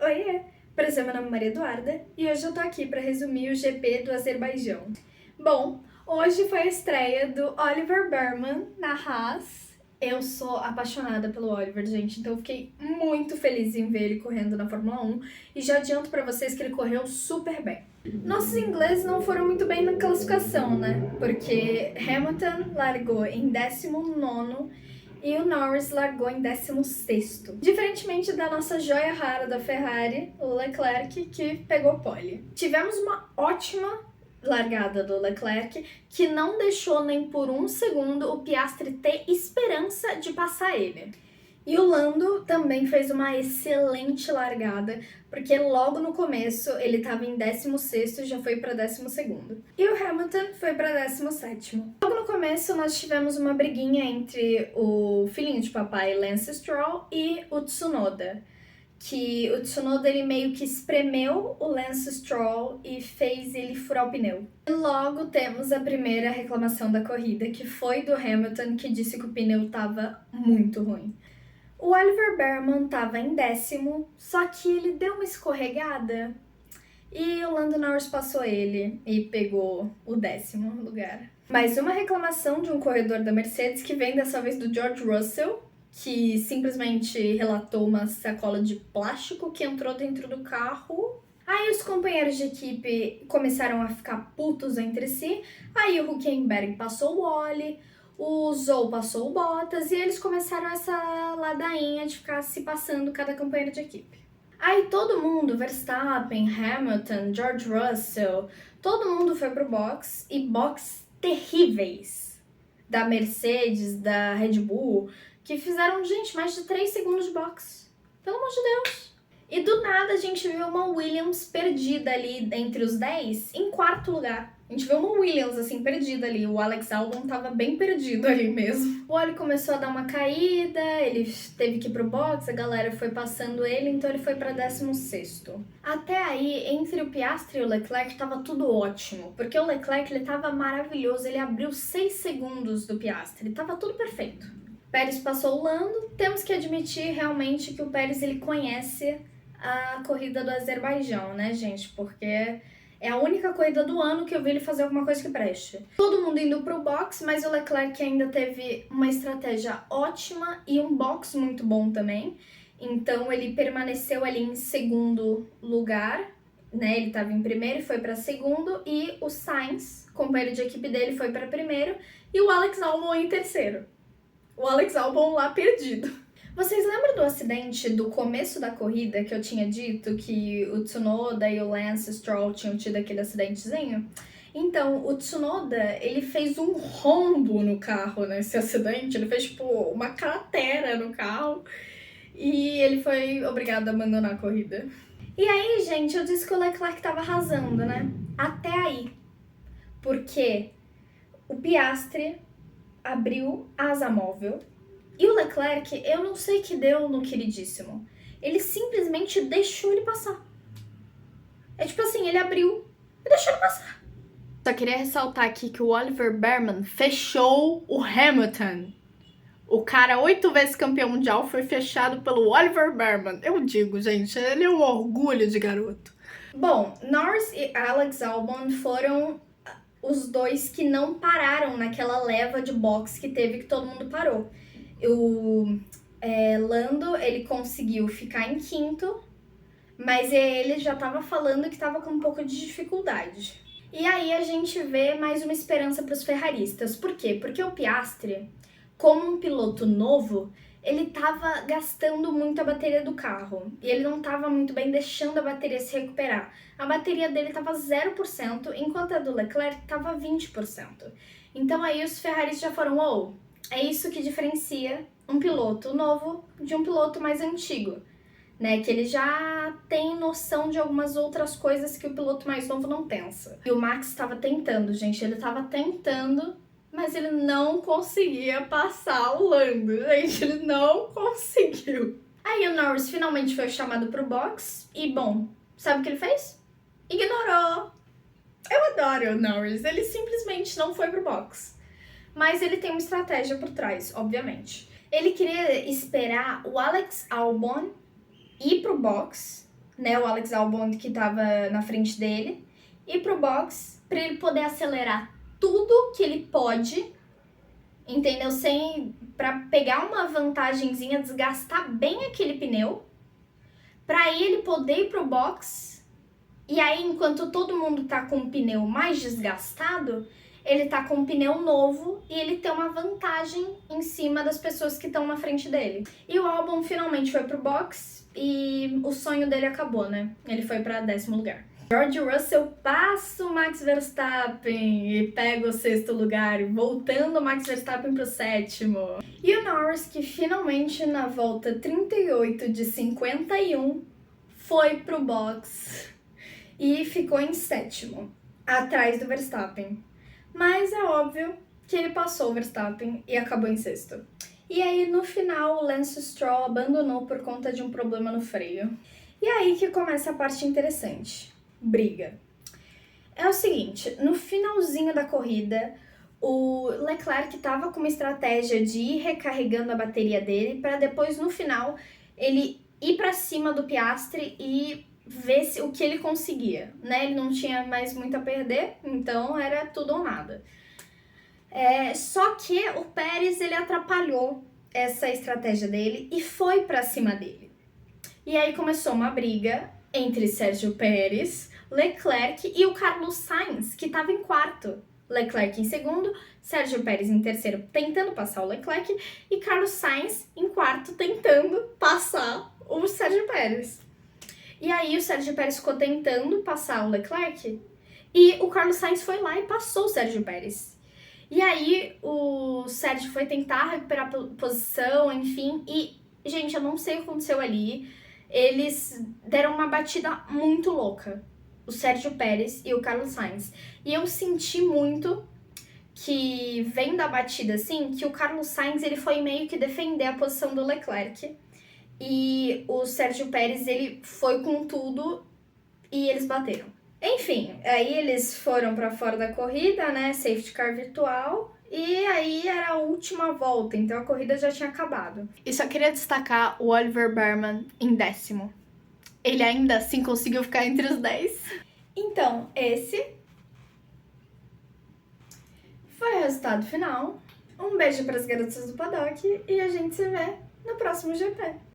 Oiê! Prazer, meu nome é Maria Eduarda e hoje eu tô aqui pra resumir o GP do Azerbaijão. Bom, hoje foi a estreia do Oliver Burman na Haas. Eu sou apaixonada pelo Oliver, gente, então eu fiquei muito feliz em ver ele correndo na Fórmula 1 e já adianto pra vocês que ele correu super bem. Nossos ingleses não foram muito bem na classificação, né? Porque Hamilton largou em 19º e o Norris largou em 16º. Diferentemente da nossa joia rara da Ferrari, o Leclerc, que pegou pole. Tivemos uma ótima largada do Leclerc, que não deixou nem por um segundo o Piastri ter esperança de passar ele. E o Lando também fez uma excelente largada, porque logo no começo ele estava em 16º e já foi para 12º. E o Hamilton foi para 17º. Logo no começo nós tivemos uma briguinha entre o filhinho de papai Lance Stroll e o Tsunoda. Que o Tsunoda ele meio que espremeu o Lance Stroll e fez ele furar o pneu. E logo temos a primeira reclamação da corrida, que foi do Hamilton, que disse que o pneu estava muito ruim. O Oliver Burman estava em 10º, só que ele deu uma escorregada e o Lando Norris passou ele e pegou o 10º lugar. Mais uma reclamação de um corredor da Mercedes, que vem dessa vez do George Russell, que simplesmente relatou uma sacola de plástico que entrou dentro do carro. Aí os companheiros de equipe começaram a ficar putos entre si, aí o Hülkenberg passou o Oli, o Zhou passou o Bottas e eles começaram essa ladainha de ficar se passando cada companheiro de equipe. Aí todo mundo, Verstappen, Hamilton, George Russell, todo mundo foi pro box, e box terríveis da Mercedes, da Red Bull, que fizeram, gente, mais de 3 segundos de box. Pelo amor de Deus. E do nada a gente viu uma Williams perdida ali entre os 10 em 4º lugar. A gente viu uma Williams assim perdida ali, o Alex Albon tava bem perdido ali mesmo. O Oli começou a dar uma caída, ele teve que ir pro box, a galera foi passando ele, então ele foi pra 16º. Até aí, entre o Piastri e o Leclerc tava tudo ótimo, porque o Leclerc ele tava maravilhoso, ele abriu 6 segundos do Piastri, tava tudo perfeito. Pérez passou o Lando, temos que admitir realmente que o Pérez ele conhece a corrida do Azerbaijão, né, gente? Porque é a única corrida do ano que eu vi ele fazer alguma coisa que preste. Todo mundo indo pro box, mas o Leclerc ainda teve uma estratégia ótima e um box muito bom também. Então ele permaneceu ali em 2º lugar, né? Ele estava em primeiro e foi para 2º, e o Sainz, companheiro de equipe dele, foi para 1º e o Alex Albon em 3º. O Alex Albon lá perdido. Vocês lembram do acidente do começo da corrida que eu tinha dito que o Tsunoda e o Lance Stroll tinham tido aquele acidentezinho? Então, o Tsunoda, ele fez um rombo no carro nesse acidente, ele fez tipo uma cratera no carro e ele foi obrigado a abandonar a corrida. E aí, gente, eu disse que o Leclerc tava arrasando, né? Até aí. Porque o Piastri abriu a asa móvel. E o Leclerc, eu não sei o que deu no queridíssimo. Ele simplesmente deixou ele passar. É tipo assim, ele abriu e deixou ele passar. Só queria ressaltar aqui que o Oliver Burman fechou o Hamilton. O cara 8 vezes campeão mundial foi fechado pelo Oliver Burman. Eu digo, gente, ele é um orgulho de garoto. Bom, Norris e Alex Albon foram os dois que não pararam naquela leva de boxe que teve, que todo mundo parou. O Lando, ele conseguiu ficar em 5º, mas ele já estava falando que estava com um pouco de dificuldade. E aí a gente vê mais uma esperança para os ferraristas. Por quê? Porque o Piastri, como um piloto novo, ele estava gastando muito a bateria do carro e ele não estava muito bem deixando a bateria se recuperar. A bateria dele estava 0%, enquanto a do Leclerc estava 20%. Então aí os ferraristas já foram, é isso que diferencia um piloto novo de um piloto mais antigo, né? Que ele já tem noção de algumas outras coisas que o piloto mais novo não pensa. E o Max estava tentando, gente, ele estava tentando, mas ele não conseguia passar o Lando, gente, ele não conseguiu. Aí o Norris finalmente foi chamado pro box e, bom, sabe o que ele fez? Ignorou. Eu adoro o Norris, ele simplesmente não foi pro box. Mas ele tem uma estratégia por trás, obviamente. Ele queria esperar o Alex Albon ir pro box né, o Alex Albon que tava na frente dele, ir pro box para ele poder acelerar tudo que ele pode, entendeu? Para pegar uma vantagenzinha, desgastar bem aquele pneu, para ele poder ir pro box. E aí, enquanto todo mundo tá com o pneu mais desgastado, ele tá com um pneu novo e ele tem uma vantagem em cima das pessoas que estão na frente dele. E o Albon finalmente foi pro box e o sonho dele acabou, né? Ele foi pra 10º lugar. George Russell passa o Max Verstappen e pega o 6º lugar, voltando o Max Verstappen pro 7º. E o Norris, que finalmente na volta 38 de 51 foi pro box e ficou em 7º, atrás do Verstappen. Mas é óbvio que ele passou o Verstappen e acabou em 6º. E aí, no final, o Lance Stroll abandonou por conta de um problema no freio. E aí que começa a parte interessante. Briga. É o seguinte, no finalzinho da corrida, o Leclerc estava com uma estratégia de ir recarregando a bateria dele para depois, no final, ele ir para cima do Piastri e ver o que ele conseguia, né? Ele não tinha mais muito a perder, então era tudo ou nada. Só que o Pérez, ele atrapalhou essa estratégia dele e foi pra cima dele. E aí começou uma briga entre Sérgio Pérez, Leclerc e o Carlos Sainz, que estava em 4º. Leclerc em 2º, Sérgio Pérez em 3º, tentando passar o Leclerc, e Carlos Sainz em 4º, tentando passar o Sérgio Pérez. E aí o Sérgio Pérez ficou tentando passar o Leclerc e o Carlos Sainz foi lá e passou o Sérgio Pérez. E aí o Sérgio foi tentar recuperar a posição, enfim, e, gente, eu não sei o que aconteceu ali. Eles deram uma batida muito louca, o Sérgio Pérez e o Carlos Sainz. E eu senti muito que, vendo a batida assim, que o Carlos Sainz ele foi meio que defender a posição do Leclerc. E o Sérgio Pérez, ele foi com tudo e eles bateram. Enfim, aí eles foram para fora da corrida, né? Safety car virtual. E aí era a última volta, então a corrida já tinha acabado. E só queria destacar o Oliver Bauerman em 10º. Ele ainda assim conseguiu ficar entre os 10. Então, esse foi o resultado final. Um beijo para as garotas do paddock e a gente se vê no próximo GP.